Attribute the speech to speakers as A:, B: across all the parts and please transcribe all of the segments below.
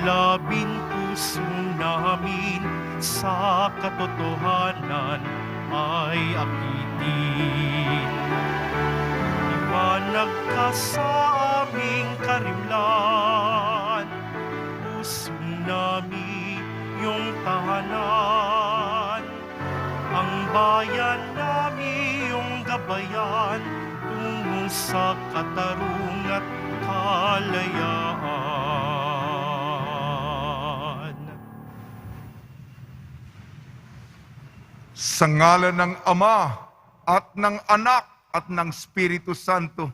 A: labing-puso namin sa katotohanan ay akitin. Liwanag ka sa aming karimlan, puso namin iyong tahanan. Ang bayan namin iyong gabayan, tungo sa katarungan at kalayaan.
B: Sa ngalan ng Ama at ng Anak at ng Espiritu Santo.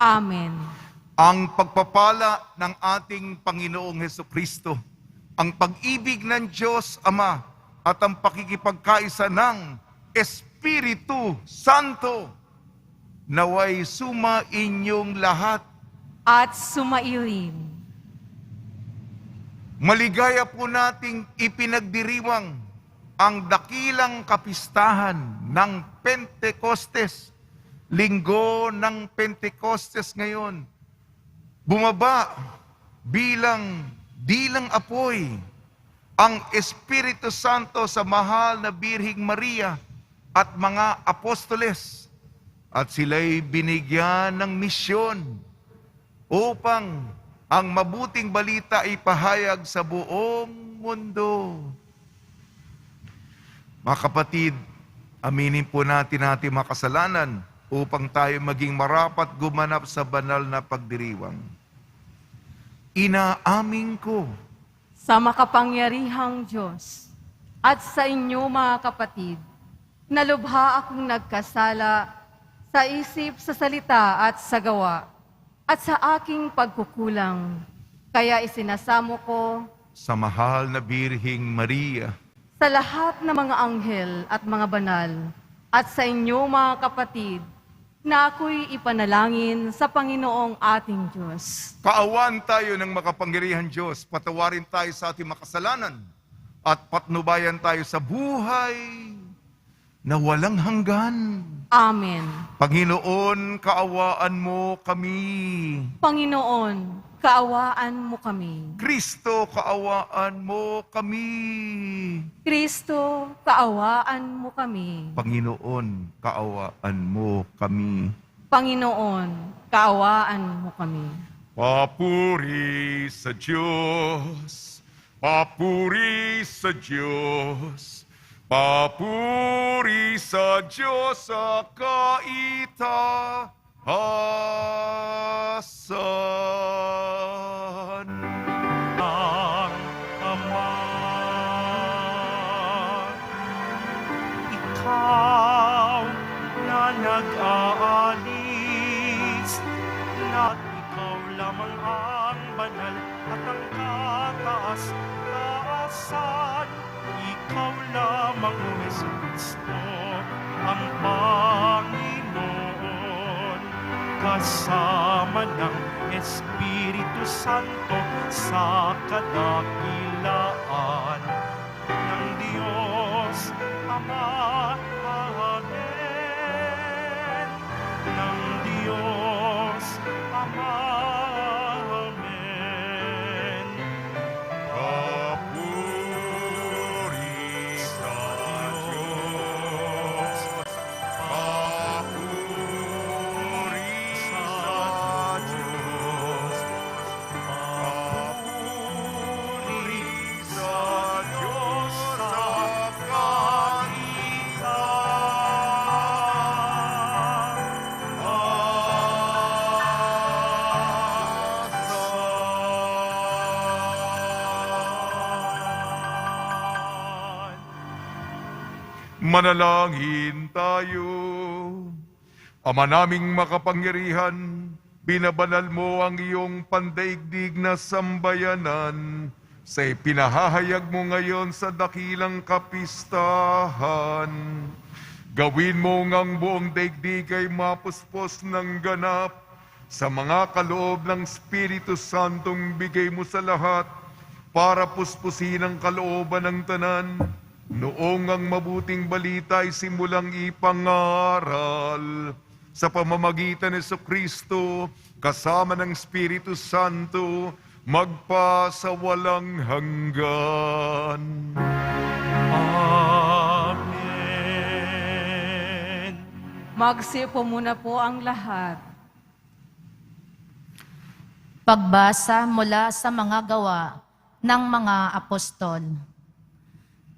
C: Amen.
B: Ang pagpapala ng ating Panginoong Hesukristo, ang pag-ibig ng Diyos Ama at ang pakikipagkaisa ng Espiritu Santo naway suma inyong lahat.
C: At sumairin.
B: Maligaya po nating ipinagdiriwang ang dakilang kapistahan ng Pentecostes. Linggo ng Pentecostes ngayon. Bumaba bilang dilang apoy ang Espiritu Santo sa mahal na Birhing Maria at mga apostoles. At sila'y binigyan ng misyon upang ang mabuting balita ay pahayag sa buong mundo. Mga kapatid, aminin po natin ating mga kasalanan upang tayo maging marapat gumanap sa banal na pagdiriwang. Inaamin ko
C: Sa makapangyarihang Diyos at sa inyo mga kapatid, na lubha akong nagkasala sa isip, sa salita at sa gawa, at sa aking pagkukulang. Kaya isinasamo ko
B: sa mahal na Birhing Maria,
C: sa lahat ng mga anghel at mga banal, at sa inyo mga kapatid, na ako'y ipanalangin sa Panginoong ating Diyos.
B: kaawan tayo ng makapangyarihan Diyos, patawarin tayo sa ating makasalanan, at patnubayan tayo sa buhay na walang hanggan.
C: Amen.
B: Panginoon, kaawaan mo kami.
C: Panginoon, kaawaan mo kami.
B: Kristo, kaawaan mo kami.
C: Kristo, kaawaan mo kami.
B: Panginoon, kaawaan mo kami.
C: Panginoon, kaawaan mo kami.
B: Papuri sa Diyos, papuri sa Diyos, papuri sa Diyos sa kaitaasan.
A: Ang Ama, ikaw na nag-aalis, na ikaw lamang ang banal at ang kataas-taasan. Ikaw lamang, O Jesucristo, ang Panginoon, kasama ng Espiritu Santo sa kadakilaan ng Diyos Ama. Amen. Ng Diyos Ama. Amen.
B: Papuri sa Diyos, papuri sa Diyos, papuri sa Diyos sa kaitaasan. Manalangin tayo. Ama naming makapangyarihan, binabanal mo ang iyong pandaigdig na sambayanan sa pinahahayag mo ngayon sa dakilang kapistahan. Gawin mo ngang buong daigdig ay mapuspos ng ganap sa mga kaloob ng Espiritu Santong bigay mo sa lahat para puspusin ang kalooban ng tanan. Noong ang mabuting balita ay simulang ipangaral sa pamamagitan ni Jesucristo kasama ng Espiritu Santo magpa sa walang hanggan.
A: Amen.
C: Magsipo muna po ang lahat.
D: Pagbasa mula sa mga gawa ng mga apostol.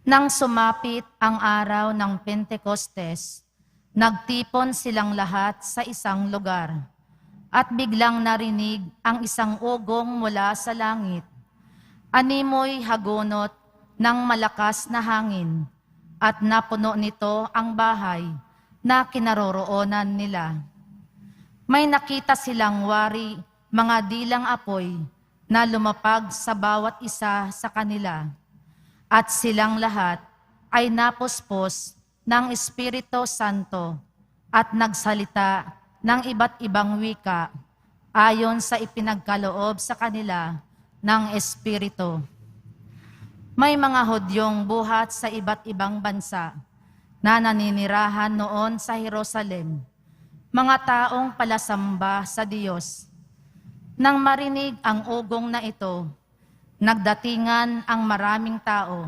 D: Nang sumapit ang araw ng Pentecostes, nagtipon silang lahat sa isang lugar. At biglang narinig ang isang ugong mula sa langit. Animoy hagunot ng malakas na hangin, at napuno nito ang bahay na kinaroroonan nila. May nakita silang wari, mga dilang apoy, na lumapag sa bawat isa sa kanila. At silang lahat ay napuspos ng Espiritu Santo at nagsalita ng iba't ibang wika ayon sa ipinagkaloob sa kanila ng Espiritu. May mga Hudyong buhat sa iba't ibang bansa na naninirahan noon sa Jerusalem, mga taong palasamba sa Diyos. Nang marinig ang ugong na ito, nagdatingan ang maraming tao.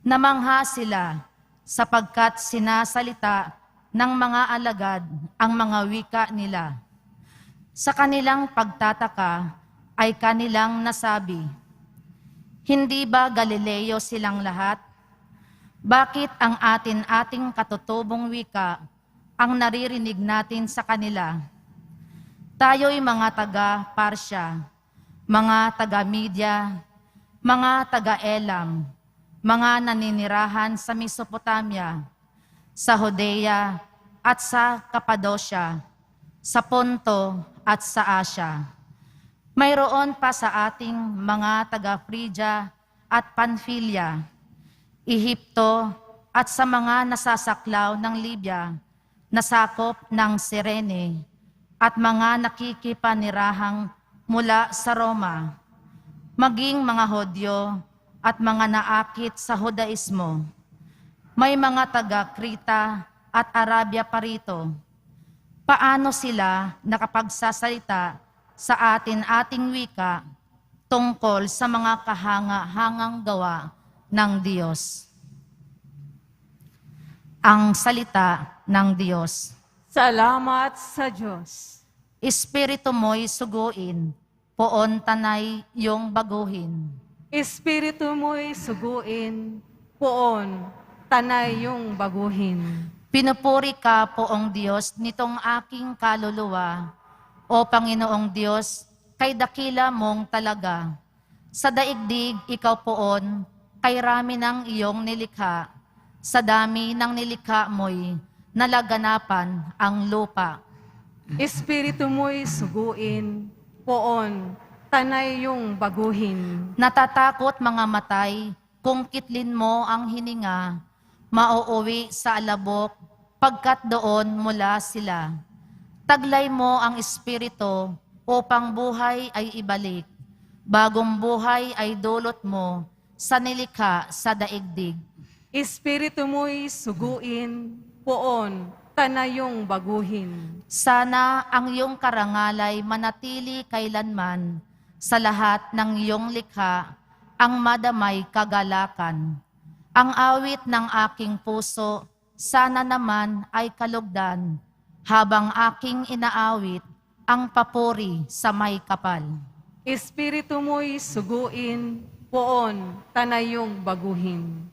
D: Namangha sila sapagkat sinasalita ng mga alagad ang mga wika nila. Sa kanilang pagtataka ay kanilang nasabi, "Hindi ba Galileo silang lahat? Bakit ang ating katutubong wika ang naririnig natin sa kanila? Tayo'y mga taga-Parsya, mga taga-Media, mga taga-Elam, mga naninirahan sa Mesopotamia, sa Judea at sa Cappadocia, sa Ponto at sa Asia. Mayroon pa sa ating mga taga-Phrygia at Pamphylia, Ehipto at sa mga nasasaklaw ng Libya, nasakop ng Cirene, at mga nakikipanirahang mula sa Roma, maging mga Hudyo at mga naakit sa Judaismo. May mga taga-Krita at Arabia pa rito. Paano sila nakapagsasalita sa ating wika tungkol sa mga kahanga-hangang gawa ng Diyos?" Ang salita ng Diyos.
C: Salamat sa Diyos.
D: Espiritu mo'y suguin, poon tanay yung baguhin.
C: Espiritu mo'y suguin, poon, tanay yung baguhin.
D: Pinupuri ka, poong Diyos, nitong aking kaluluwa. O Panginoong Diyos, kay dakila mong talaga. Sa daigdig, ikaw poon, kay rami ng iyong nilikha. Sa dami ng nilikha mo'y nalaganapan ang lupa.
C: Espiritu mo'y suguin, poon, tanay yung baguhin.
D: Natatakot mga matay, kung kitlin mo ang hininga, mauuwi sa alabok, pagkat doon mula sila. Taglay mo ang espiritu, upang buhay ay ibalik. Bagong buhay ay dulot mo, sa nilikha sa daigdig.
C: Espiritu mo'y suguin, poon, tanay yung baguhin.
D: Sana ang iyong karangalay manatili kailanman sa lahat ng iyong likha, ang madamay kagalakan. Ang awit ng aking puso, sana naman ay kalugdan, habang aking inaawit ang papuri sa may kapal.
C: Espiritu mo'y suguin, poon, tanay yung baguhin.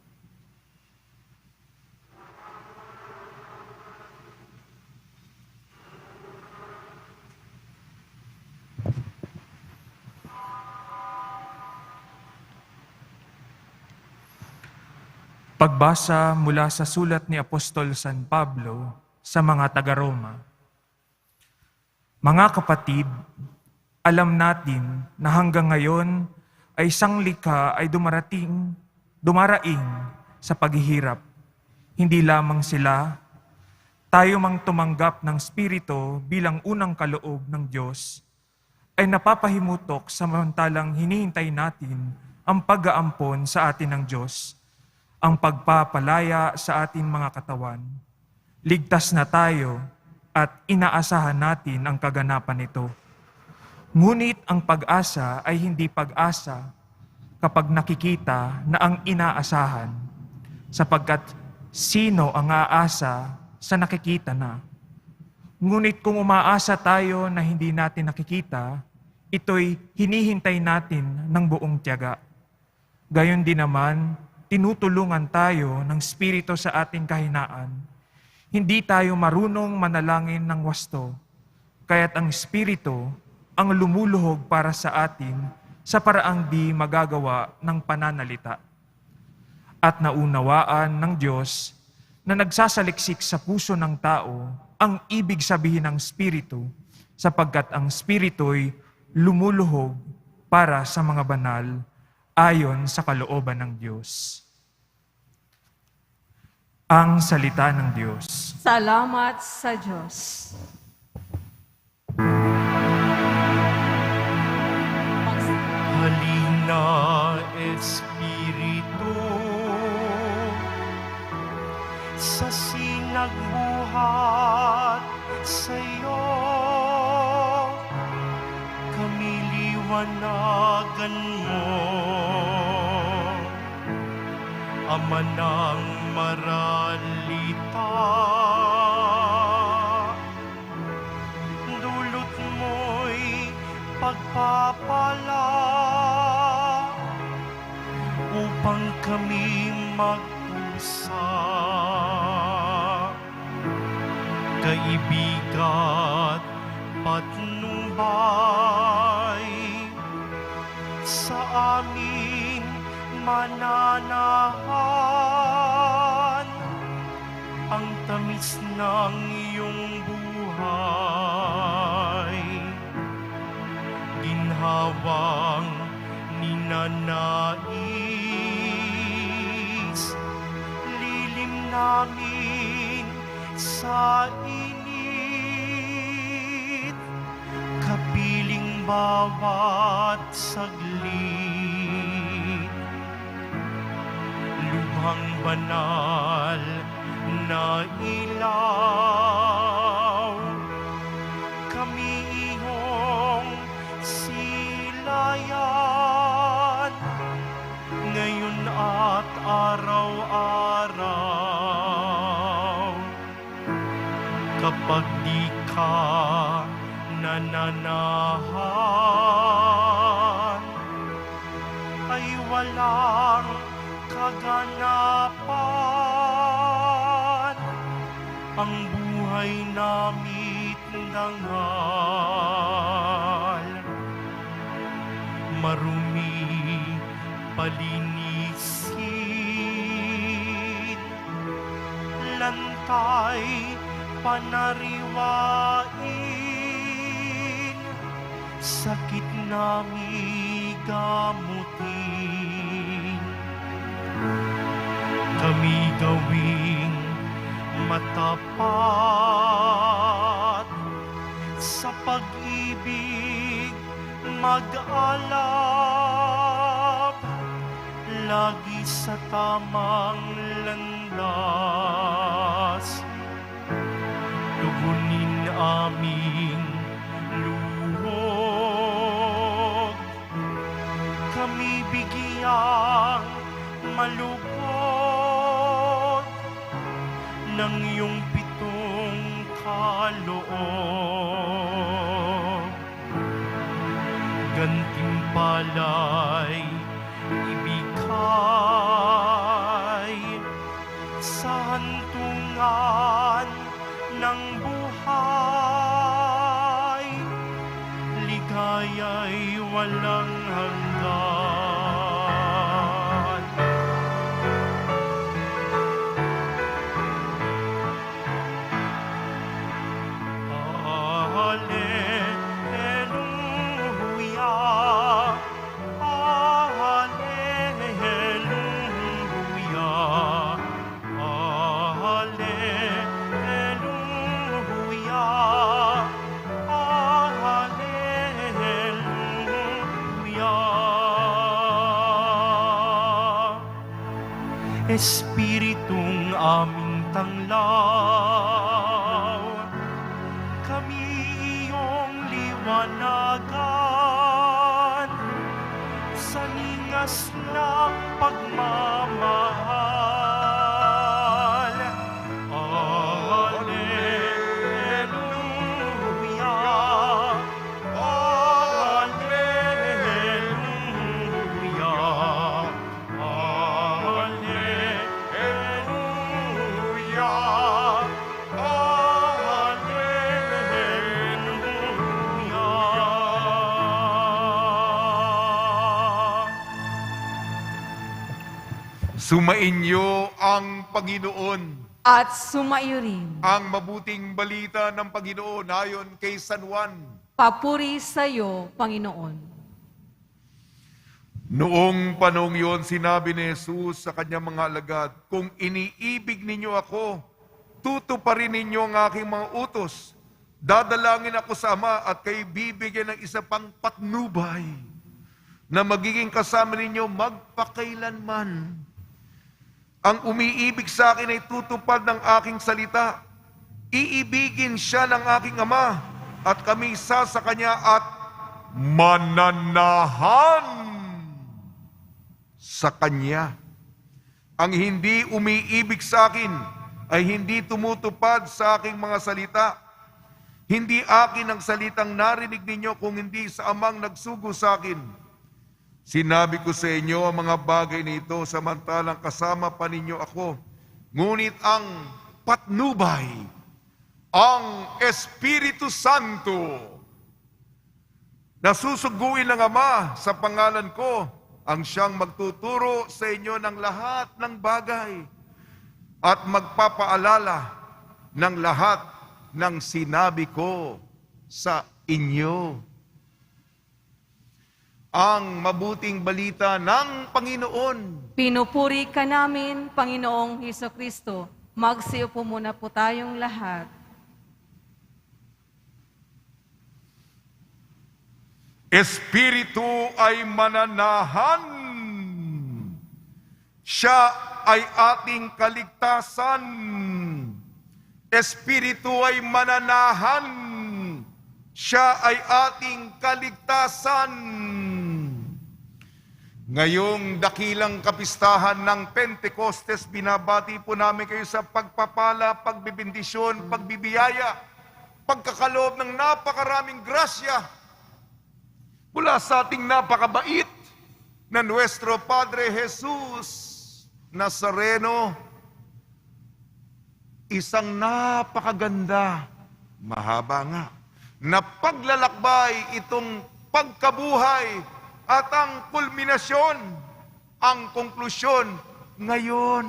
E: Pagbasa mula sa sulat ni Apostol San Pablo sa mga taga-Roma. Mga kapatid, alam natin na hanggang ngayon ay isang likha ay dumaraing sa paghihirap. Hindi lamang sila, tayo mang tumanggap ng Espiritu bilang unang kaloob ng Diyos, ay napapahimutok samantalang hinihintay natin ang pag-aampon sa atin ng Diyos, ang pagpapalaya sa ating mga katawan. Ligtas na tayo at inaasahan natin ang kaganapan nito. Ngunit ang pag-asa ay hindi pag-asa kapag nakikita na ang inaasahan, sapagkat sino ang aasa sa nakikita na? Ngunit kung umaasa tayo na hindi natin nakikita, ito'y hinihintay natin ng buong tiyaga. Gayon din naman, tinutulungan tayo ng Espiritu sa ating kahinaan. Hindi tayo marunong manalangin ng wasto, kaya't ang Espiritu ang lumuluhog para sa atin sa paraang di magagawa ng pananalita. At naunawaan ng Diyos na nagsasaliksik sa puso ng tao ang ibig sabihin ng Espiritu, sapagkat ang Espiritu'y lumuluhog para sa mga banal ayon sa kalooban ng Diyos. Ang salita ng Diyos.
C: Salamat sa Diyos.
A: Halina, Espiritu, sa sinagbuhat sa'yo, kami liwanagan mo, Ama ng maralita. Dulot mo'y pagpapala upang kami magpusa. Kaibigat patnubay sa amin mananahan ang tamis ng iyong buhay. Ginhawang ninanais, lilim namin sa init, kapiling bawat saglit. Lubhang banal na ilaw, kami iyong silayan, ngayon at araw-araw. Kapag di ka nananahan, ay walang kaganapan, ang buhay namit dangal. Marumi palinisin, lantay panariwain, sakit nami gamutin. Kami gawing matapat, sa pag-ibig mag-alab, lagi sa tamang landas. Tugunin aming luhod, kami bigyang malugod ng iyong pitong kaloob. Gantimpala'y ibigay sa hantungan ng buhay, ligaya'y walang hanggan. Espiritong aming tanglaw, kami iyong liwanagan. wagas ng pagmamahal. Alleluia, Alleluia, Alleluia, Alleluia.
B: Sumainyo ang Panginoon.
C: At sumaiyo rin.
B: Ang mabuting balita ng Panginoon ayon kay San Juan.
C: Papuri sa iyo, Panginoon.
B: Noong panahong yon, sinabi ni Jesus sa kanyang mga alagad, kung iniibig ninyo ako, tutuparin ninyo ang aking mga utos. Dadalangin ako sa Ama at kayo bibigyan ng isa pang patnubay na magiging kasama ninyo magpakailanman. Ang umiibig sa akin ay tutupad ng aking salita. Iibigin siya ng aking Ama at kami isa sa kanya at mananahan sa kanya. Ang hindi umiibig sa akin ay hindi tumutupad sa aking mga salita. Hindi akin ang salitang narinig ninyo kung hindi sa Amang nagsugo sa akin. Sinabi ko sa inyo ang mga bagay nito samantalang kasama pa ninyo ako. Ngunit ang patnubay, ang Espiritu Santo, na susuguin ng Ama sa pangalan ko, ang siyang magtuturo sa inyo ng lahat ng bagay at magpapaalala ng lahat ng sinabi ko sa inyo. Ang mabuting balita ng Panginoon.
C: Pinupuri ka namin, Panginoong Hesukristo. Magsiupo muna po tayong lahat.
B: Espiritu ay mananahan. Siya ay ating kaligtasan. Espiritu ay mananahan. Siya ay ating kaligtasan. Ngayong dakilang kapistahan ng Pentecostes, binabati po namin kayo sa pagpapala, pagbibindisyon, pagbibiyaya, pagkakaloob ng napakaraming grasya mula sa ating napakabait na Nuestro Padre Jesus Nazareno. Isang napakaganda, mahaba nga, na paglalakbay itong pagkabuhay at ang kulminasyon, ang konklusyon ngayon.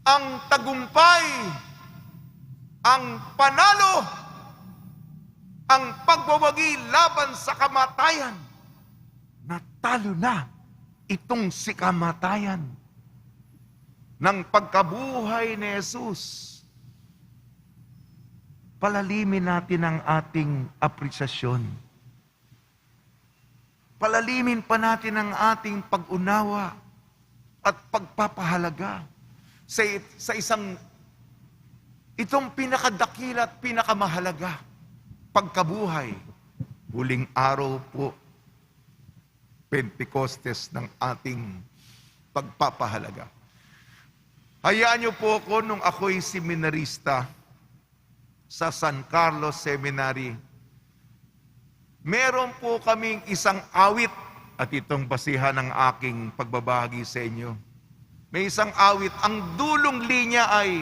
B: Ang tagumpay, ang panalo, ang pagwawagi laban sa kamatayan. Natalo na itong si kamatayan ng pagkabuhay ni Jesus. Palalimin natin ang ating apresyasyon. Palalimin pa natin ang ating pag-unawa at pagpapahalaga sa isang itong pinakadakila at pinakamahalaga, pagkabuhay. Huling araw po, Pentecostes ng ating pagpapahalaga. Hayaan niyo po ako nung ako'y seminarista sa San Carlos Seminary. Meron po kaming isang awit at itong basihan ng aking pagbabahagi sa inyo. May isang awit. Ang dulong linya ay,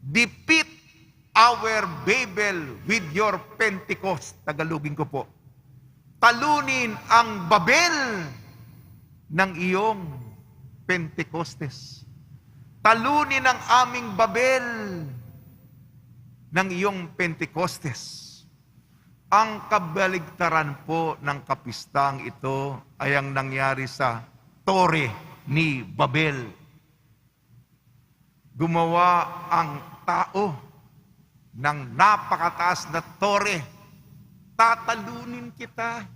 B: defeat our Babel with your Pentecost. Tagalogin ko po. Talunin ang Babel ng iyong Pentecostes. Talunin ang aming Babel ng iyong Pentecostes. Ang kabaligtaran po ng kapistang ito ay ang nangyari sa Tore ni Babel. Gumawa ang tao ng napakataas na tore. Tatalunin kita,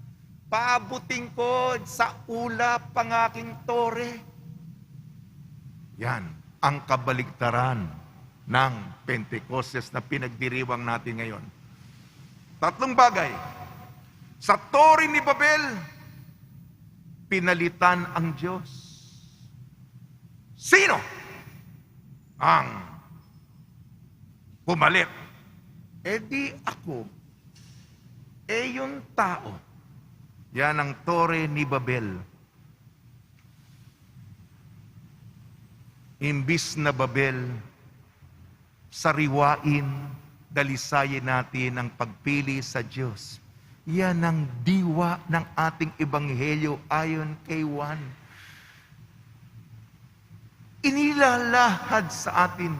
B: paabutin ko sa ulap ang aking tore. Yan ang kabaligtaran ng Pentecostes na pinagdiriwang natin ngayon. Tatlong bagay. Sa tore ni Babel, pinalitan ang Diyos. Sino ang pumalit? Eh di ako. Eh yung tao. Yan ang Tore ni Babel. Imbis na Babel, sariwain, dalisayin natin ang pagpili sa Diyos. Yan ang diwa ng ating ebanghelyo ayon kay Juan. Inilalahad sa atin,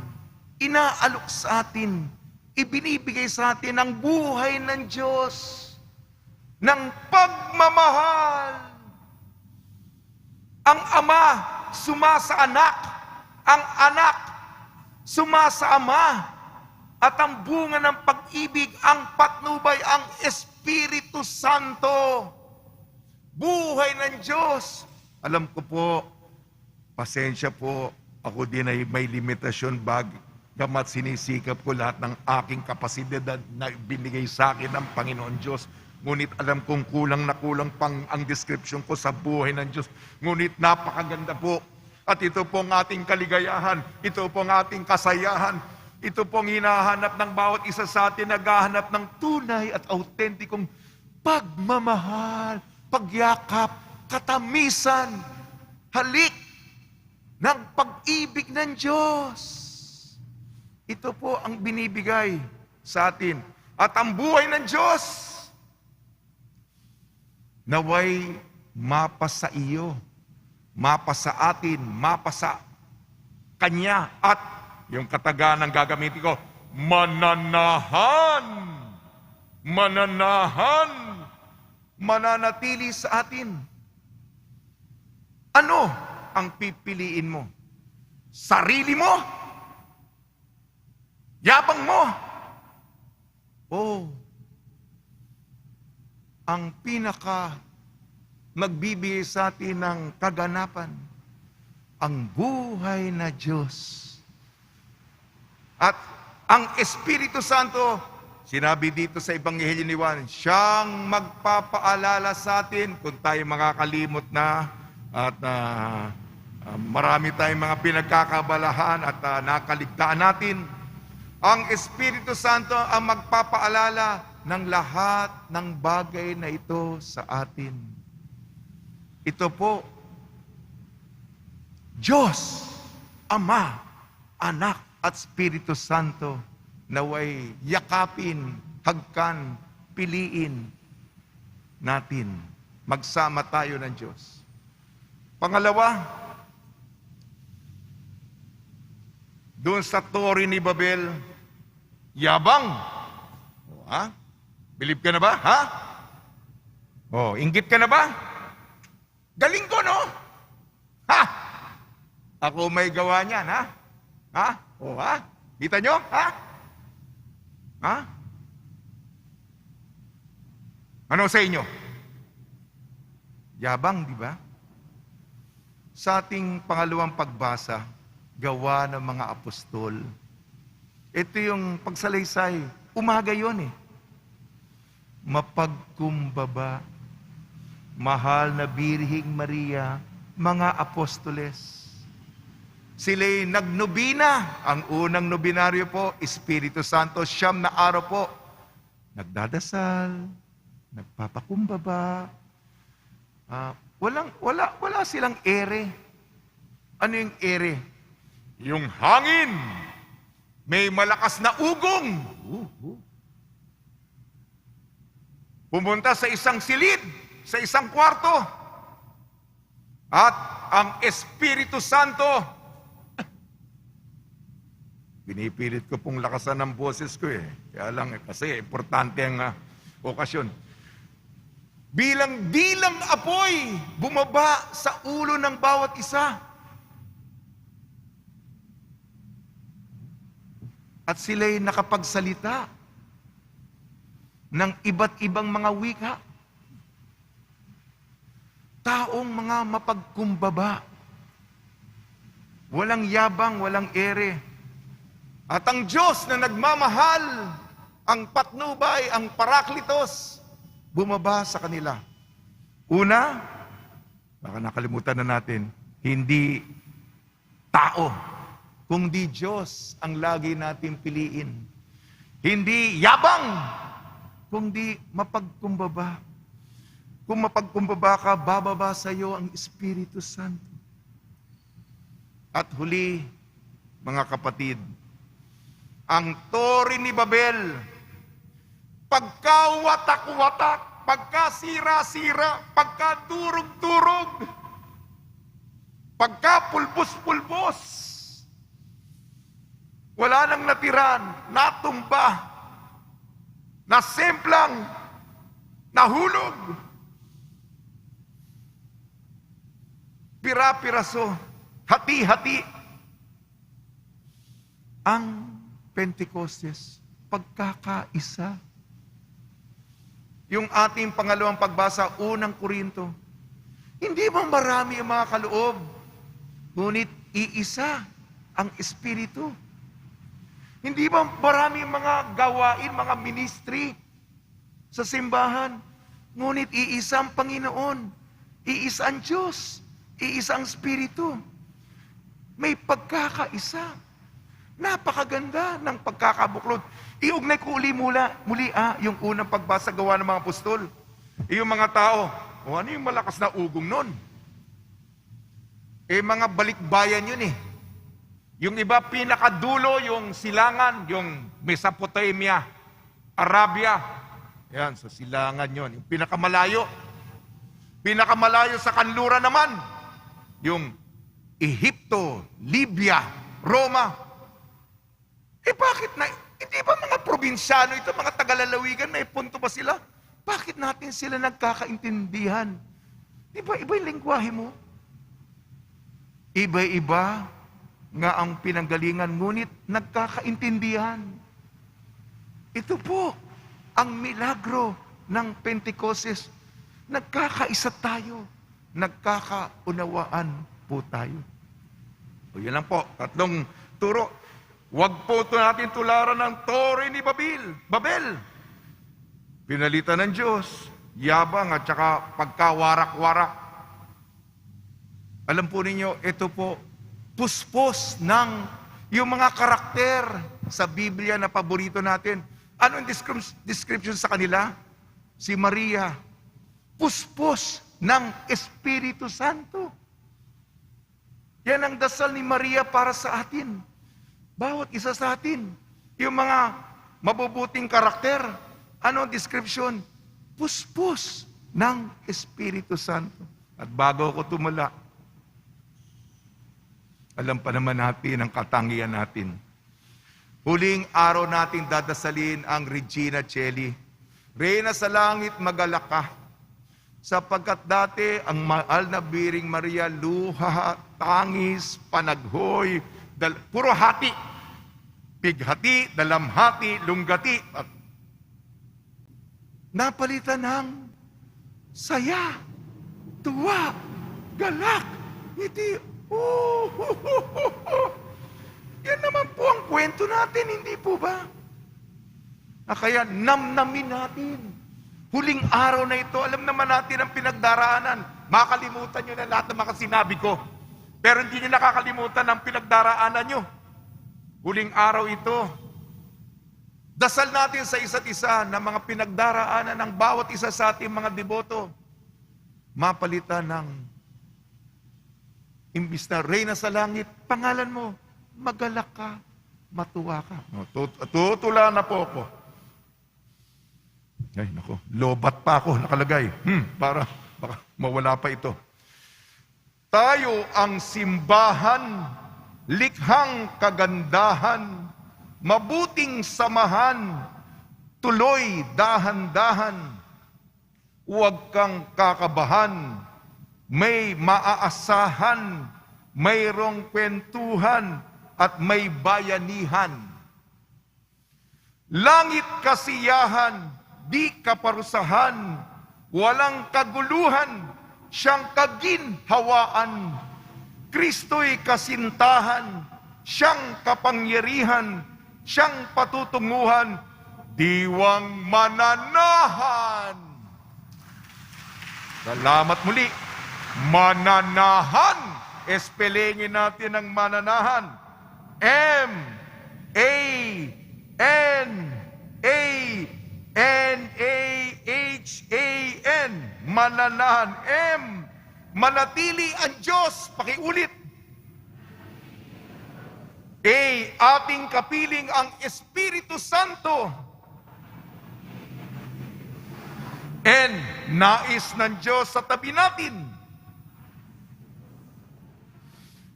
B: inaalok sa atin, ibinibigay sa atin ang buhay ng Diyos, ng pagmamahal. Ang Ama sumasa anak, ang anak sumasa Ama, at ang bunga ng pag-ibig, ang patnubay, ang Espiritu Santo. Buhay ng Diyos. Alam ko po, pasensya po, ako din ay may limitasyon bagamat sinisikap ko lahat ng aking kapasidad na binigay sa akin ng Panginoon Diyos. Ngunit alam kong kulang na kulang pang ang description ko sa buhay ng Diyos. Ngunit napakaganda po. At ito po ang ating kaligayahan. Ito po ang ating kasayahan. Ito pong hinahanap ng bawat isa sa atin, naghahanap ng tunay at autentikong pagmamahal, pagyakap, katamisan, halik ng pag-ibig ng Diyos. Ito po ang binibigay sa atin. At ang buhay ng Diyos, naway mapa sa iyo, mapa sa atin, mapa sa Kanya, at yung kataganang gagamitin ko, mananahan. Mananahan. Mananatili sa atin. Ano ang pipiliin mo? Sarili mo? Yabang mo? Oh, ang pinaka magbibigay sa atin ng kaganapan, ang buhay na Diyos. At ang Espiritu Santo, sinabi dito sa Ebanghelyo ni Juan, siyang magpapaalala sa atin kung tayo makakalimot na at marami tayong mga pinagkakabalahan at nakaligtaan natin. Ang Espiritu Santo ang magpapaalala ng lahat ng bagay na ito sa atin. Ito po, Diyos, Ama, Anak, at Espiritu Santo, naway yakapin, hagkan, piliin natin. Magsama tayo ng Diyos. Pangalawa, doon sa Tore ni Babel, yabang. O, ha? Believe ka na ba? Ha? O, inggit ka na ba? Galing ko, no? Ha? Ako may gawa niyan, ha? Ha? O, ha? Kita nyo? Ha? Ha? Ano sa inyo? Yabang, di ba? Sa ating pangalawang pagbasa, gawa ng mga apostol. Ito yung pagsalaysay. Umaga yun eh. Mapagkumbaba, mahal na Birhing Maria, mga apostoles. Sila'y nagnobina. Ang unang nobinaryo po, Espiritu Santo, 9 na araw po. Nagdadasal, nagpapakumbaba. Wala silang ere. Ano yung ere? Yung hangin. May malakas na ugong. Pumunta sa isang silid, sa isang kwarto. At ang Espiritu Santo, pinipilit ko pong lakasan ng boses ko eh. Kaya lang kasi importante ang okasyon. Bilang dilang apoy, bumaba sa ulo ng bawat isa. At sila'y nakapagsalita ng iba't ibang mga wika. Taong mga mapagkumbaba. Walang yabang, walang ere. At ang Diyos na nagmamahal, ang patnubay, ang paraklitos, bumaba sa kanila. Una, baka nakalimutan na natin, hindi tao, kundi Diyos ang lagi natin piliin. Hindi yabang, kundi mapagkumbaba. Kung mapagkumbaba ka, bababa sa iyo ang Espiritu Santo. At huli, mga kapatid, ang Tore ni Babel, pagkawatak-watak, pagkasira-sira, pagkadurog-durog, pagkapulbos-pulbos, wala nang natiran, natumba, nasemplang, nahulog, pira-piraso, hati-hati. Ang Pentecostes, pagkakaisa. Yung ating pangalawang pagbasa, unang Korinto, hindi ba marami ang mga kaloob? Ngunit iisa ang Espiritu. Hindi ba marami ang mga gawain, mga ministry sa simbahan? Ngunit iisa ang Panginoon, iisa ang Diyos, iisa ang Espiritu. May pagkakaisa. Napakaganda ng pagkakabuklod. Iugnay ko muli yung unang pagbasa gawa ng mga apostol. Yung mga tao, ano yung malakas na ugong nun? Mga balikbayan yun eh. Yung iba pinakadulo, yung silangan, yung Mesopotamia, Arabia. Yan, sa silangan yun. Yung pinakamalayo. Pinakamalayo sa kanluran naman, yung Ehipto, Libya, Roma. Bakit na, hindi ba mga probinsyano ito, mga tagalalawigan, may punto ba sila? Bakit natin sila nagkakaintindihan? Di ba iba yung lengguwahe mo? Iba-iba nga ang pinanggalingan, ngunit nagkakaintindihan. Ito po ang milagro ng Pentecostes. Nagkakaisa tayo, nagkakaunawaan po tayo. O yan lang po, tatlong turo. Huwag po ito natin tularan ng Tore ni Babel. Pinalitan ng Diyos, yabang at saka pagkawarak-warak. Alam po ninyo, ito po, puspos ng yung mga karakter sa Biblia na paborito natin. Ano ang description sa kanila? Si Maria, puspos ng Espiritu Santo. Yan ang dasal ni Maria para sa atin. Bawat isa sa atin, yung mga mabubuting karakter, ano ang description? Puspos ng Espiritu Santo. At bago ako tumula, alam pa naman natin ang katangian natin. Huling araw nating dadasalin ang Regina Coeli. Reyna sa langit, magalak ka. Sapagkat dati ang mahal na Biring Maria, luha, tangis, panaghoy, puro hati. Pighati, dalamhati, lunggati. At napalitan ng saya, tuwa, galak, ngiti. Yan naman po ang kwento natin, hindi po ba? Kaya namnamin natin. Huling araw na ito, alam naman natin ang pinagdaraanan. Makalimutan nyo na lahat ng mga sinabi ko. Pero hindi nyo nakakalimutan ang pinagdaraanan nyo. Huling araw ito. Dasal natin sa isa't isa na mga pinagdaraanan ng bawat isa sa ating mga deboto. Mapalitan ng imbis na Reyna sa langit, pangalan mo, magalak ka, matuwa ka. Tutula na po ako. Ay, nako, lobat pa ako nakalagay. Para baka mawala pa ito. Tayo ang simbahan, likhang kagandahan, mabuting samahan, tuloy dahan-dahan. Huwag kang kakabahan, may maaasahan, mayroong kwentuhan, at may bayanihan. Langit kasiyahan, di kaparusahan, walang kaguluhan, siyang kaginhawaan. Kristo'y kasintahan, siyang kapangyarihan, siyang patutunguhan, diwang mananahan. Salamat muli. Mananahan. Espelingin natin ang mananahan. M, A, N, A, N, A, H, A, N. Mananahan. M, manatili ang Diyos. Pakiulit. A, ating kapiling ang Espiritu Santo. N, nais ng Diyos sa tabi natin.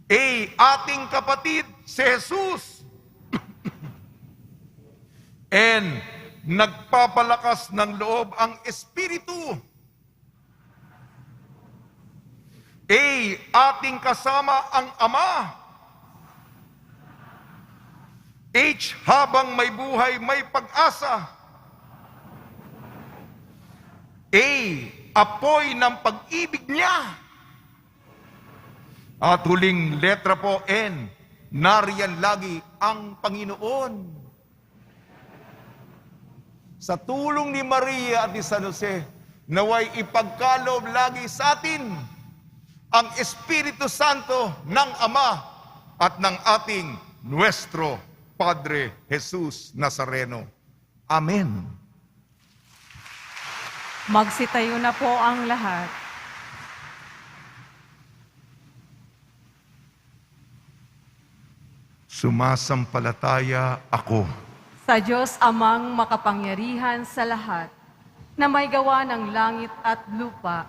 B: A, ating kapatid, si Jesus. N, nagpapalakas ng loob ang Espiritu. A, ating kasama ang Ama. H, habang may buhay, may pag-asa. A, apoy ng pag-ibig niya. At huling letra po, N, nariyan lagi ang Panginoon. Sa tulong ni Maria at ni San Jose, naway ipagkaloob lagi sa atin ang Espiritu Santo ng Ama at ng ating Nuestro Padre Jesus Nazareno. Amen.
C: Magsitayo na po ang lahat.
B: Sumasampalataya ako
C: Sa Diyos amang makapangyarihan sa lahat, na may gawa ng langit at lupa,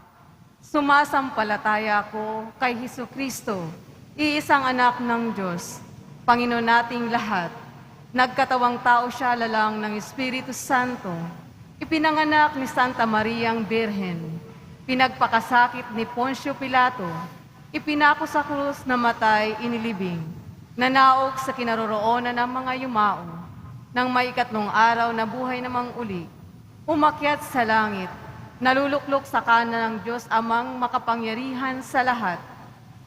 C: sumasampalataya ako kay Hesukristo, iisang anak ng Diyos, Panginoon nating lahat. Nagkatawang tao siya lalang ng Espiritu Santo, ipinanganak ni Santa Mariang Birhen, pinagpakasakit ni Poncio Pilato, ipinako sa krus, namatay, inilibing, nanaog sa kinaroroonan ng mga yumao, nang may ikatlong araw na buhay namang uli, umakyat sa langit, naluluklok sa kanan ng Diyos amang makapangyarihan sa lahat.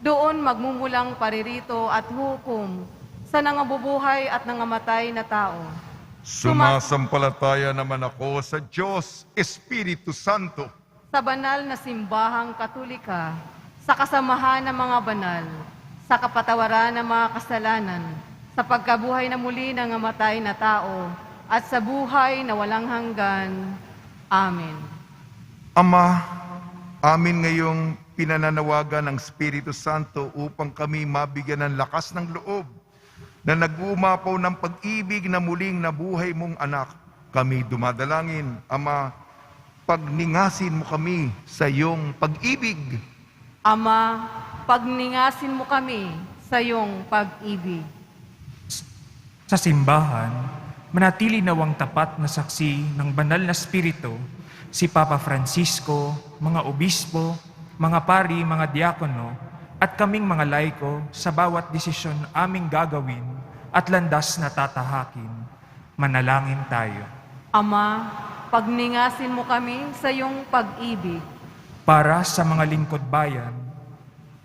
C: Doon magmumulang paririto at hukom sa nangabubuhay at nangamatay na tao.
B: Sumasampalataya naman ako sa Diyos, Espiritu Santo,
C: Sa banal na simbahang katolika, sa kasamahan ng mga banal, sa kapatawaran ng mga kasalanan, sa pagkabuhay na muli ng namatay na tao, at sa buhay na walang hanggan. Amen.
B: Ama, amin ngayong pinananawagan ng Espiritu Santo upang kami mabigyan ng lakas ng loob na nag-uumapaw ng pag-ibig na muling nabuhay mong anak. Kami dumadalangin, Ama, pagningasin mo kami sa iyong pag-ibig.
C: Ama, pagningasin mo kami sa iyong pag-ibig.
E: Sa simbahan, manatili nawang tapat na saksi ng banal na Espiritu, si Papa Francisco, mga obispo, mga pari, mga diakono, at kaming mga laiko sa bawat desisyon aming gagawin at landas na tatahakin. Manalangin tayo.
C: Ama, pagningasin mo kami sa iyong pag-ibig.
E: Para sa mga lingkod bayan,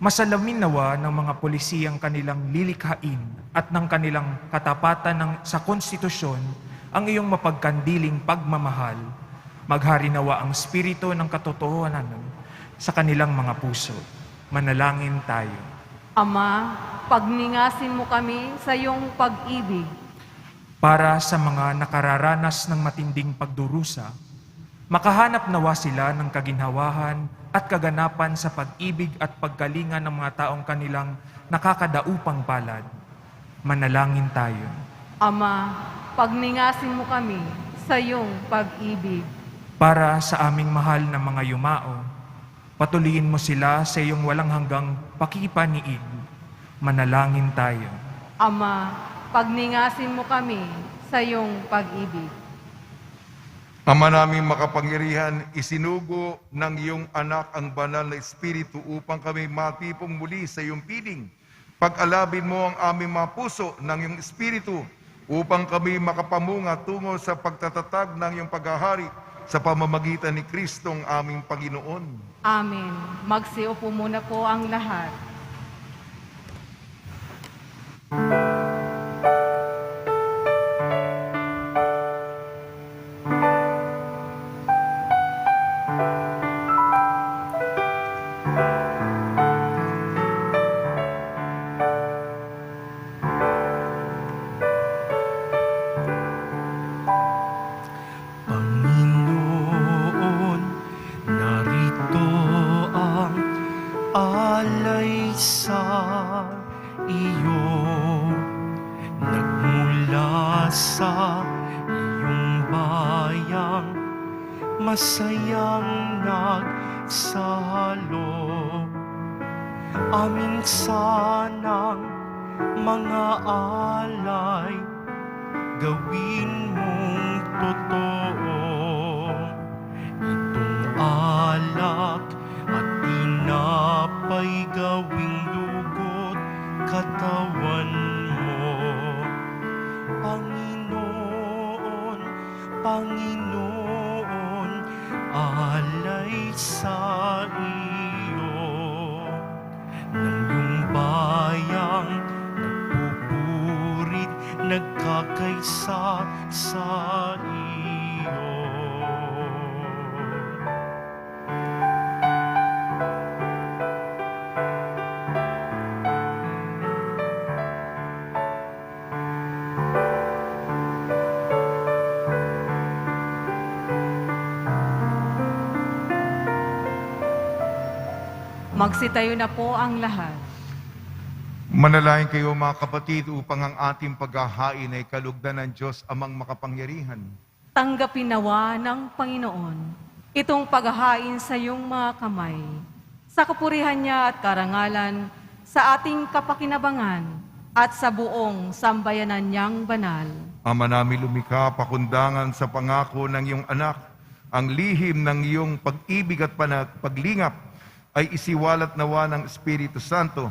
E: masalamin nawa ng mga pulisiyang kanilang lilikhain at ng kanilang katapatan sa konstitusyon ang iyong mapagkandiling pagmamahal. Maghari nawa ang spirito ng katotohanan sa kanilang mga puso. Manalangin tayo.
C: Ama, pagningasin mo kami sa iyong pag-ibig.
E: Para sa mga nakararanas ng matinding pagdurusa, makahanap nawa sila ng kaginhawahan at kaganapan sa pag-ibig at paggalingan ng mga taong kanilang nakakadaupang palad. Manalangin tayo.
C: Ama, pagningasin mo kami sa iyong pag-ibig.
E: Para sa aming mahal na mga yumao, patuloyin mo sila sa iyong walang hanggang pakipaniig. Manalangin tayo.
C: Ama, pagningasin mo kami sa iyong pag-ibig.
B: Ama naming makapangyarihan, isinugo ng iyong anak ang banal na Espiritu upang kami matipong muli sa iyong piling. Pag-alabin mo ang aming mga puso ng iyong Espiritu upang kami makapamunga tungo sa pagtatatag ng iyong paghahari sa pamamagitan ni Kristong aming Panginoon.
C: Amen. Magsiupo muna po ang lahat.
A: alay sa iyo, nagmula sa iyong bayang masayang nagsalo. Amin sanang mga alay gawin mong totoo. Itong alak at tinapay gawing dugo't katawan mo. Panginoon, Panginoon, alay sa iyo. Nang iyong bayang nagpupurit, nagkakaisa sa iyo.
C: Magsitayo na po ang lahat.
B: Manalangin kayo mga kapatid upang ang ating paghahain ay kalugdan ng Diyos amang makapangyarihan.
C: Tanggapin nawa ng Panginoon itong paghahain sa iyong mga kamay, sa kapurihan niya at karangalan, sa ating kapakinabangan at sa buong sambayanan niyang banal.
B: Ama namin lumikha, pakundangan sa pangako ng iyong anak, ang lihim ng iyong pag-ibig at paglingap ay isiwalat nawa ng Espiritu Santo.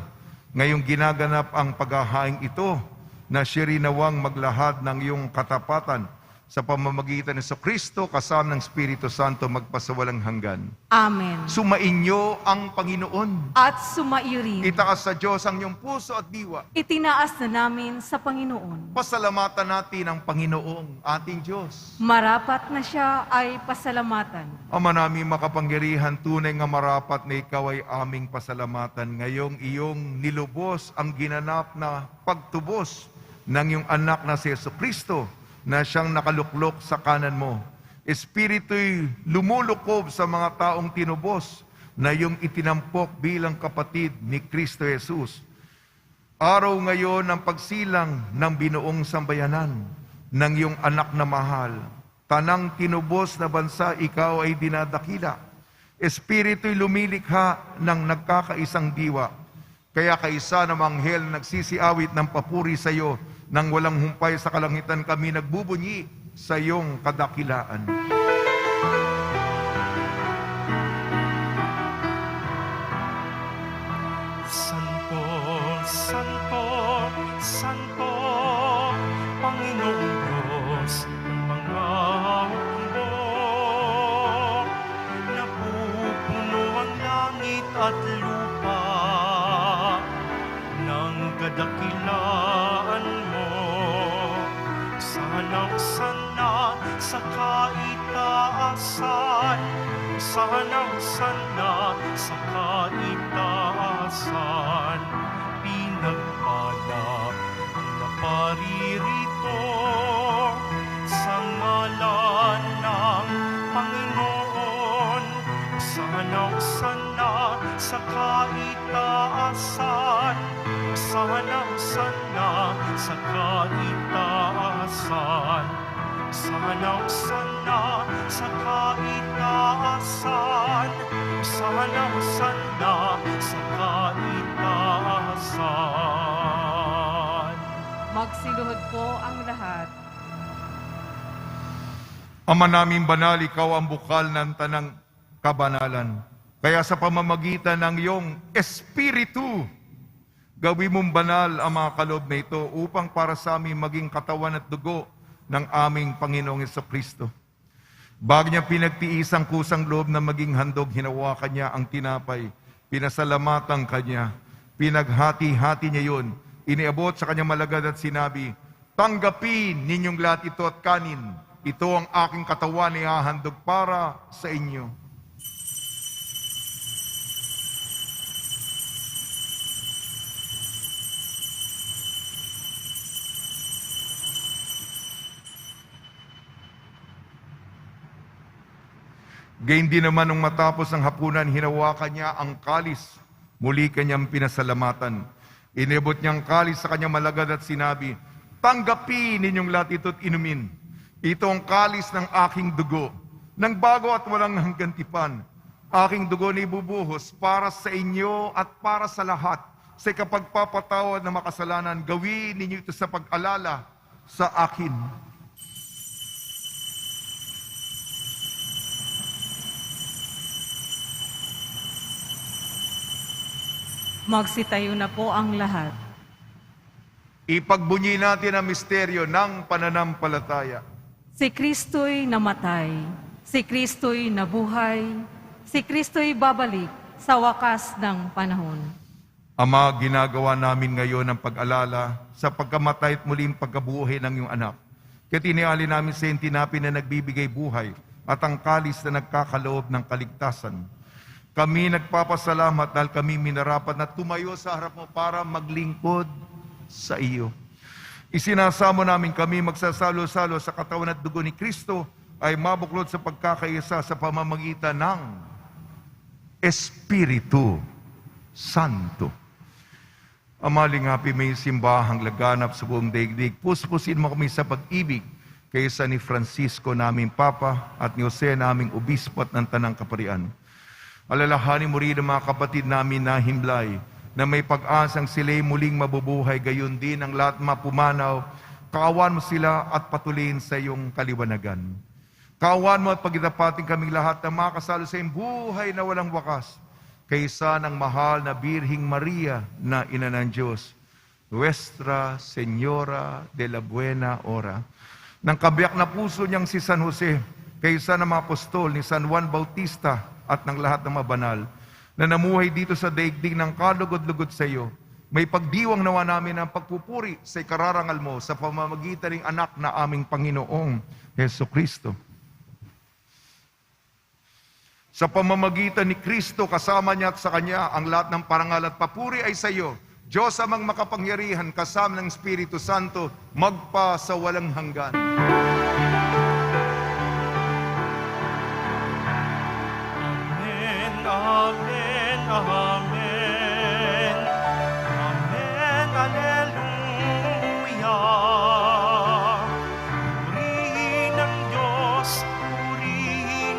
B: Ngayong ginaganap ang paghahaing ito na siya rin nawang maglahad ng iyong katapatan sa pamamagitan ni Kristo kasama ng Espiritu Santo magpasawalang hanggan.
C: Amen.
B: Sumainyo ang Panginoon.
C: At sumaiyo rin.
B: Itaas sa Diyos ang iyong puso at diwa.
C: Itinaas na namin sa Panginoon.
B: Pasalamatan natin ang Panginoong ating Diyos.
C: Marapat na siya ay pasalamatan.
B: Ama namin makapangyarihan, tunay nga marapat na ikaw ay aming pasalamatan. Ngayong iyong nilubos ang ginanap na pagtubos ng iyong anak na si Jesucristo na siyang nakaluklok sa kanan mo. Espiritu'y lumulukob sa mga taong tinubos na iyong itinampok bilang kapatid ni Kristo Jesus. Araw ngayon ng pagsilang ng binuong sambayanan ng iyong anak na mahal. Tanang tinubos na bansa, ikaw ay dinadakila. Espiritu'y lumilikha ng nagkakaisang diwa. Kaya kaisa ng anghel nagsisiawit ng papuri sa iyo, nang walang humpay sa kalangitan kami nagbubunyi sa iyong kadakilaan.
A: Santo, Santo, Santo, Panginoong Diyos ng mga hukbo. Napupuno ang langit at lupa ng kadakilaan mo. Sana sa kaitaasan, sana sa kaitaasan, pinagpanap na paririto sa ngalan ng Panginoon. Sana sa kaitaasan, sana sa kaitaasan, sana sa kaitaasan, sana sa kaitaasan.
C: Magsiluhod po ang lahat.
B: Ama namin banal, ikaw ang bukal ng tanang kabanalan. Kaya sa pamamagitan ng iyong Espiritu, gawin mong banal ang mga kaloob na ito upang para sa amin maging katawan at dugo ng aming Panginoong Jesucristo. Bago niya pinagtiis ang kusang loob na maging handog, hinawakan niya ang tinapay, pinasalamatan kanya, pinaghati-hati niya yun, iniabot sa kanyang malagad at sinabi, tanggapin ninyong lahat ito at kanin, ito ang aking katawan na ihahandog para sa inyo. Gayun din naman nung matapos ang hapunan, hinawakan niya ang kalis, Muli kanyang pinasalamatan. Inibot niyang kalis sa kanyang malagad at sinabi, tanggapin ninyong lahat ito't inumin. Ito ang kalis ng aking dugo, ng bago at walang hanggang tipan. Aking dugo na ibubuhos para sa inyo at para sa lahat. Sa kapagpapatawad na makasalanan, gawin ninyo ito sa pag-alala sa akin.
C: Magsitayo na po ang lahat.
B: Ipagbunyi natin ang misteryo ng pananampalataya.
C: Si Kristo'y namatay, si Kristo'y nabuhay, si Kristo'y babalik sa wakas ng panahon.
B: Ama, ginagawa namin ngayon ang pag-alala sa pagkamatay at muling pagkabuhay ng iyong anak. Kaya tiniali namin sa iyong tinapin na nagbibigay buhay at ang kalis na nagkakaloob ng kaligtasan. Kami nagpapasalamat dahil kami minarapat na tumayo sa harap mo para maglingkod sa iyo. Isinasamo namin kami magsasalo-salo sa katawan at dugo ni Kristo ay mabuklod sa pagkakaisa sa pamamagitan ng Espiritu Santo. Amalingapi may simbahang laganap sa buong daigdig. Puspusin mo kami sa pag-ibig kaysa ni Francisco naming Papa at ni Jose naming Obispo at ng Tanang Kaparian. Alalahanin mo rin ang mga kapatid namin na himlay na may pag-asang sila'y muling mabubuhay, gayon din ang lahat mapumanaw. Kaawan mo sila at patuloyin sa iyong kaliwanagan. Kaawan mo at pagitapatin kaming lahat na makasalo sa iyong buhay na walang wakas kaysa ng mahal na Birhing Maria na Ina ng Diyos, Nuestra Señora de la Buena Hora. Nang kabiyak na puso niyang si San Jose, kaysa ng mga apostol ni San Juan Bautista at ng lahat ng mabanal na namuhay dito sa daigdig ng kalugod-lugod sa iyo, may pagdiwang nawa namin ang pagpupuri sa ikararangal mo sa pamamagitan ng anak na aming Panginoong Heso Kristo. Sa pamamagitan ni Kristo, kasama niya at sa Kanya, ang lahat ng parangal at papuri ay sa iyo, Diyos amang makapangyarihan, kasama ng Espiritu Santo, magpa sa walang hanggan.
A: Amen, amen, amen, alleluia. Purihin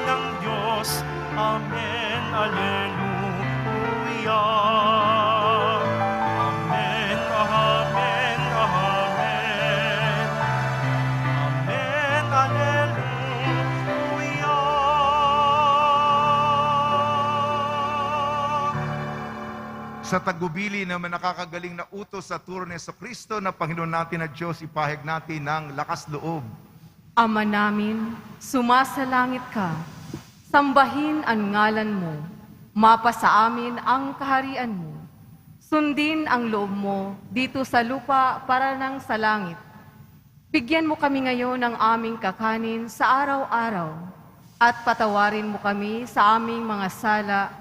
A: ng Diyos, amen, alleluia. Amen, amen, amen, amen, alleluia.
B: Sa tagubili naman nakakagaling na utos sa turo ni Kristo na Panginoon natin at Diyos, ipahayag natin ng lakas loob.
C: Ama namin, sumasalangit ka. Sambahin ang ngalan mo. Mapa sa amin ang kaharian mo. Sundin ang loob mo dito sa lupa para nang sa langit. Bigyan mo kami ngayon ng aming kakanin sa araw-araw at patawarin mo kami sa aming mga sala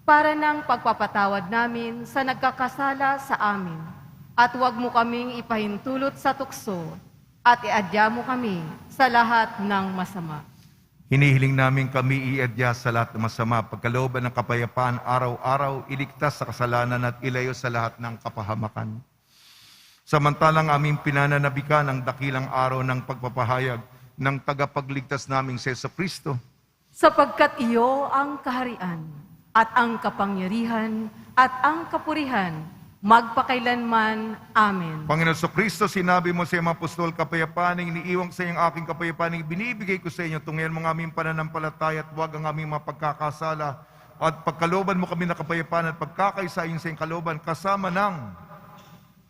C: para ng pagpapatawad namin sa nagkakasala sa amin. At huwag mo kaming ipahintulot sa tukso at iadya mo kami sa lahat ng masama.
B: Hinihiling namin kami iadya sa lahat ng masama, pagkalooban ng kapayapaan araw-araw, iligtas sa kasalanan at ilayo sa lahat ng kapahamakan. Samantalang aming pinananabikan ang dakilang araw ng pagpapahayag ng tagapagligtas naming si Kristo.
C: Sapagkat iyo ang kaharian, at ang kapangyarihan, at ang kapurihan, magpakailanman. Amen.
B: Panginoon Kristo, sinabi mo sa iyong apostol, kapayapaan ang iniiwang sa iyong aking kapayapaan ang binibigay ko sa inyo. Tunghayan mo ang aming pananampalataya at huwag ang aming mapagkakasala. At pagkalooban mo kami na kapayapaan at pagkakaisayin sa iyong kalooban kasama ng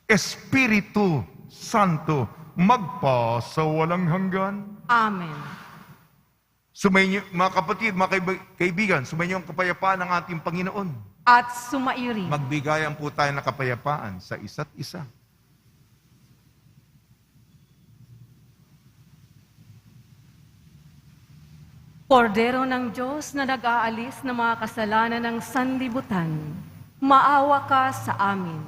B: Espiritu Santo, magpa sa walang hanggan.
C: Amen.
B: Sumainyo, mga kapatid, mga kaibigan, sumainyo ang kapayapaan ng ating Panginoon.
C: At sumairin.
B: Magbigayan po tayo ng kapayapaan sa isa't isa.
C: Kordero ng Diyos na nag-aalis ng mga kasalanan ng sanlibutan, maawa ka sa amin.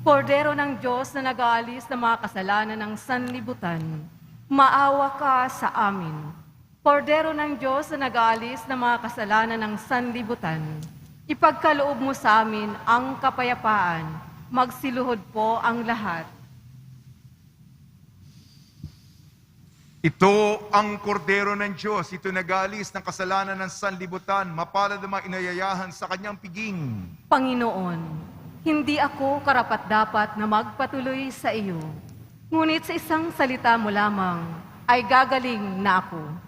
C: Kordero ng Diyos na nag-aalis ng mga kasalanan ng sanlibutan, maawa ka sa amin. Kordero ng Diyos na nag-aalis ng mga kasalanan ng sanlibutan, Ipagkaloob mo sa amin ang kapayapaan. Magsiluhod po ang lahat.
B: Ito ang kordero ng Diyos. Ito nag-aalis ng kasalanan ng sanlibutan. Mapalad ang mga inayayahan sa kanyang piging.
C: Panginoon, hindi ako karapat-dapat na magpatuloy sa iyo. Ngunit sa isang salita mo lamang ay gagaling na ako.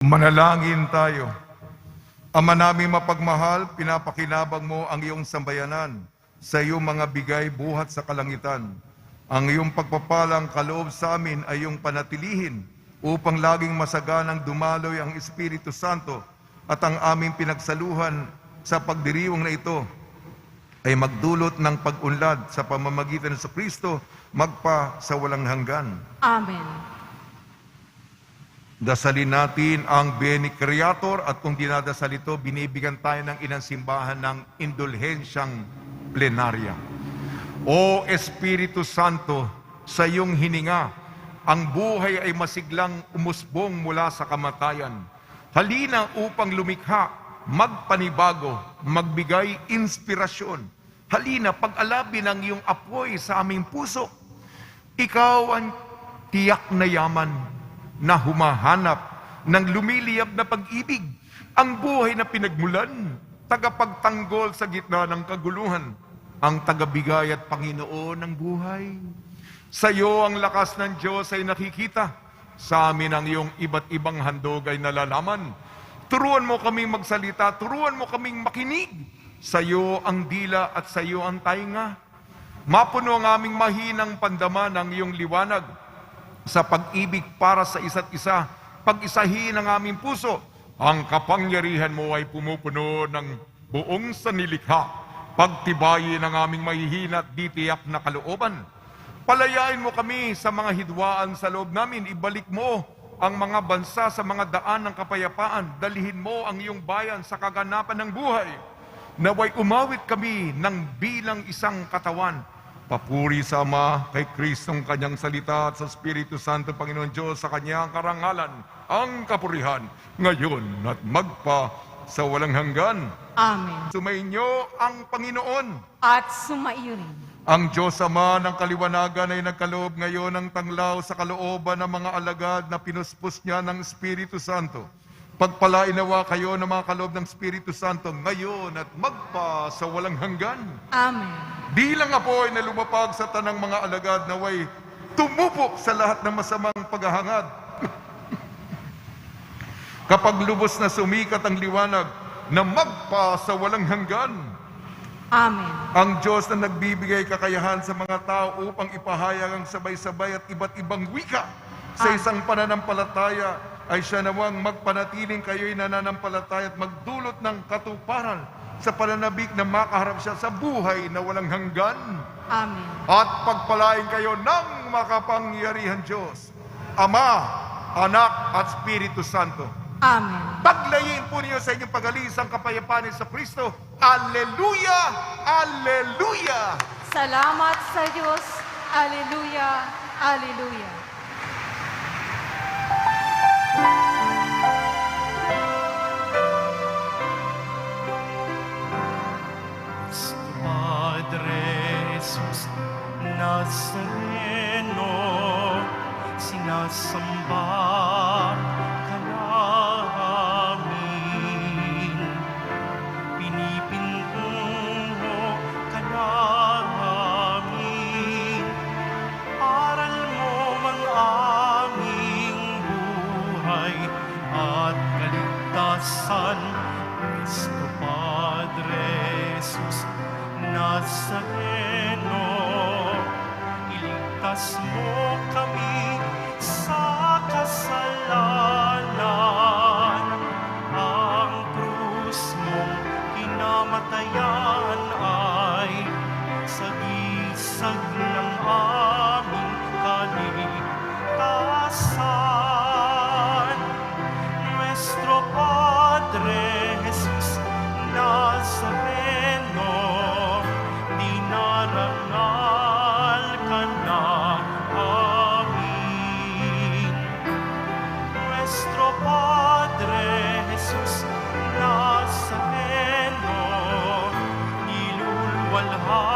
B: Manalangin tayo. Ama naming mapagmahal, pinapakinabang mo ang iyong sambayanan sa iyong mga bigay buhat sa kalangitan. Ang iyong pagpapalang kaloob sa amin ay iyong panatilihin upang laging masaganang dumaloy ang Espiritu Santo at ang aming pinagsaluhan sa pagdiriwang na ito ay magdulot ng pag-unlad sa pamamagitan ng Kristo magpa sa walang hanggan.
C: Amen.
B: Dasalin natin ang Bene Creator at kung dinadasal ito, binibigyan tayo ng inang simbahan ng indulhensyang plenarya. O Espiritu Santo, sa iyong hininga, ang buhay ay masiglang umusbong mula sa kamatayan. Halina upang lumikha, magpanibago, magbigay inspirasyon. Halina, pag-alabin ang iyong apoy sa aming puso. Ikaw ang tiyak na yaman na humahanap ng lumiliyab na pag-ibig, ang buhay na pinagmulan, tagapagtanggol sa gitna ng kaguluhan, ang tagabigay at Panginoon ng buhay. Sa iyo ang lakas ng Diyos ay nakikita, sa amin ang iyong iba't ibang handog ay nalalaman. Turuan mo kaming magsalita, turuan mo kaming makinig. Sa iyo ang dila at sa iyo ang tainga. Mapuno ang aming mahinang pandama ng iyong liwanag, sa pag-ibig para sa isa't isa, pag-isahin ang aming puso. Ang kapangyarihan mo ay pumupuno ng buong sanilikha. Pagtibayin ang aming mahihina at ditiyak na kalooban. Palayain mo kami sa mga hidwaan sa loob namin. Ibalik mo ang mga bansa sa mga daan ng kapayapaan. Dalhin mo ang iyong bayan sa kaganapan ng buhay. Naway umawit kami ng bilang isang katawan. Papuri sa Ama, kay Kristong kanyang salita at sa Espiritu Santo, Panginoon Diyos, sa kanyang karangalan, ang kapurihan, ngayon at magpa sa walang hanggan.
C: Amen.
B: Sumainyo ang Panginoon.
C: At sumaiyo rin.
B: Ang Diyos Ama ng kaliwanagan ay nagkaloob ngayon ng tanglaw sa kalooban ng mga alagad na pinuspos niya ng Espiritu Santo. Pagpalain nawa kayo ng mga kaloob ng Espiritu Santo ngayon at magpa sa walang hanggan.
C: Amen.
B: Di lang apoy na lumapag sa tanang mga alagad naway tumupok sa lahat ng masamang paghahangad. Kapag lubos na sumikat ang liwanag na magpa sa walang hanggan.
C: Amen.
B: Ang Diyos na nagbibigay kakayahan sa mga tao upang ipahayag ang sabay-sabay at iba't ibang wika sa isang pananampalataya ay siya nawang magpanatiling kayo'y nananampalataya at magdulot ng katuparan sa pananabik na makaharap siya sa buhay na walang hanggan.
C: Amen.
B: At pagpalain kayo ng makapangyarihan Diyos, Ama, Anak at Espiritu Santo.
C: Amen.
B: Paglayin po niyo sa inyong pag-alis ang kapayapaan ni sa Kristo. Alleluia! Alleluia!
C: Salamat sa Diyos. Alleluia. Alleluia.
A: Padre Jesus Nazareno, sinasamba ka namin. Nazareno, iligtas mo kami sa kasalanan. Ang krus mong kinamatayan ay sagisag ng aming kaligtasan. Nuestro Padre Jesus Nazareno, dinarangal ka na amin. Nuestro Padre Jesus Nazareno, nilulwalhati